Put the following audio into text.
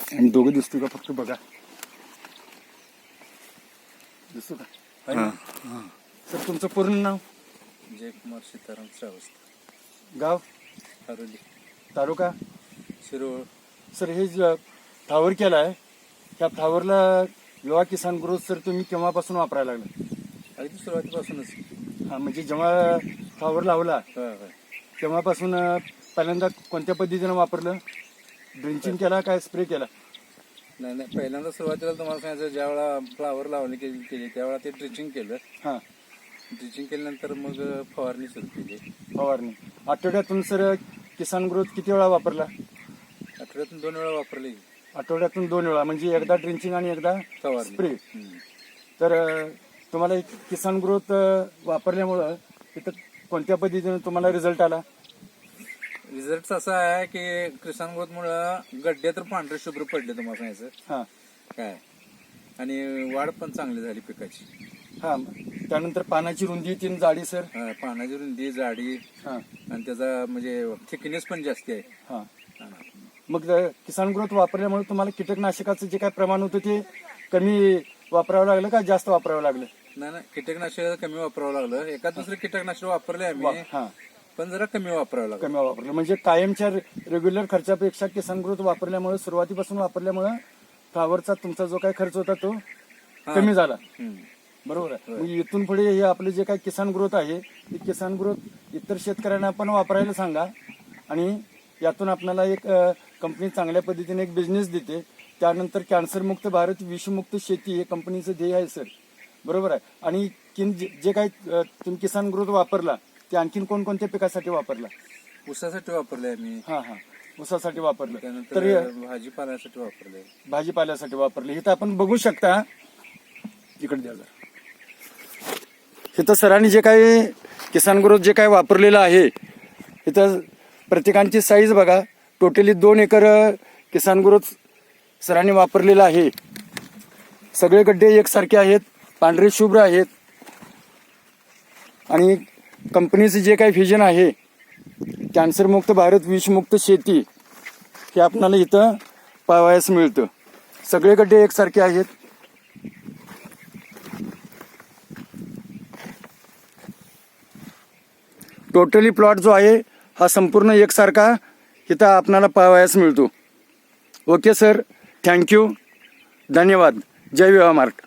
आणि दोघं दिसतो का फक्त बघा, दिसतो का? सर तुमचं पूर्ण नाव? जयकुमार सीताराम श्रावस्ती, गाव? हरोली, तालुका? शिरोळ. सर हे फ्लावर केला आहे, त्या फ्लावरला युवा किसान ग्रोथ सर तुम्ही केव्हापासून वापरायला लागले? अगदी सुरुवातीपासूनच. हा, म्हणजे जेव्हा फ्लावर लावला होय होय. तेव्हापासून पहिल्यांदा कोणत्या पद्धतीनं वापरलं? ड्रिंचिंग केला काय स्प्रे केला? नाही नाही, पहिल्यांदा सुरुवातीला तुम्हाला सांगायचं, ज्या वेळा फ्लावर लावणी केली त्यावेळा ते ड्रिचिंग केलं. हां, ड्रिचिंग केल्यानंतर मग फवारणी सुरू केली. फवारणी. आठवड्यातून सर किसान ग्रोथ किती वेळा वापरला? आठवड्यातून 2 वेळा वापरली. आठवड्यातून 2 वेळा, म्हणजे एकदा ड्रिंचिंग आणि एकदा फवारणी. स्प्रे. तर तुम्हाला एक किसान ग्रोथ वापरल्यामुळं तिथं कोणत्या पद्धतीने तुम्हाला रिझल्ट आला? रिझल्ट असा आहे की किसान ग्रोथ मुळे गड्डे तर पांढरे शुभ्र पडले तुम्हाला सांगायचं हां काय, आणि वाढ पण चांगली झाली पिकाची. हां, त्यानंतर पानाची रुंदी तीन जाडी सर? पानाची रुंदी, जाडी, हां आणि त्याचा म्हणजे थिकनेस पण जास्त आहे. हां. मग किसान ग्रोथ वापरल्यामुळे तुम्हाला कीटकनाशकाचं जे काय प्रमाण होतं ते कमी वापरावं लागलं का जास्त वापरावं लागलं? नाही नाही, कीटकनाशक कमी वापरावं लागलं. एका दुसरं कीटकनाशक वापरले आम्ही, हां, पण जरा कमी वापरावं लागलं. कमी वापरलं. म्हणजे कायमच्या रेग्युलर खर्चापेक्षा किसान ग्रोथ वापरल्यामुळे, सुरुवातीपासून वापरल्यामुळे फ्लावरचा तुमचा जो काही खर्च होता तो कमी झाला. बरोबर आहे. मग इथून पुढे हे आपलं जे काही किसान ग्रोथ आहे, ते किसान ग्रोथ इतर शेतकऱ्यांना पण वापरायला सांगा, आणि यातून आपल्याला एक कंपनी चांगल्या पद्धतीने एक बिझनेस देते. त्यानंतर कॅन्सरमुक्त भारत, विषमुक्त शेती हे कंपनीचं ध्येय आहे सर. बरोबर आहे. आणि जे काही तुम्ही किसान ग्रोथ वापरला ते आणखीन कोणकोणत्या पिकासाठी वापरला? ऊसासाठी वापरले आम्ही. हां हां, ऊसासाठी वापरलं. त्यानंतर भाजीपाल्यासाठी वापरले. भाजीपाल्यासाठी वापरले. इथं आपण बघू शकता, इकडे द्या जरा. इथं सरांनी जे काही किसान ग्रोथ जे काही वापरलेलं आहे, इथं प्रत्येकांची साईज बघा. टोटली 2 एकर किसान ग्रोथ सरांनी वापरलेलं आहे. सगळे गड्डे एकसारखे आहेत, पांढरे शुभ्र आहेत, आणि कंपनीचं जे काही व्हिजन आहे, कॅन्सरमुक्त भारत, विषमुक्त शेती, हे आपल्याला इथं पाहावयास मिळतं. सगळे गड्डे एकसारखे आहेत. टोटली प्लॉट जो आहे हा संपूर्ण एकसारखा इथं आपल्याला पाहावयास मिळतो. ओके सर, थँक्यू, धन्यवाद. जय विवा मार्ट.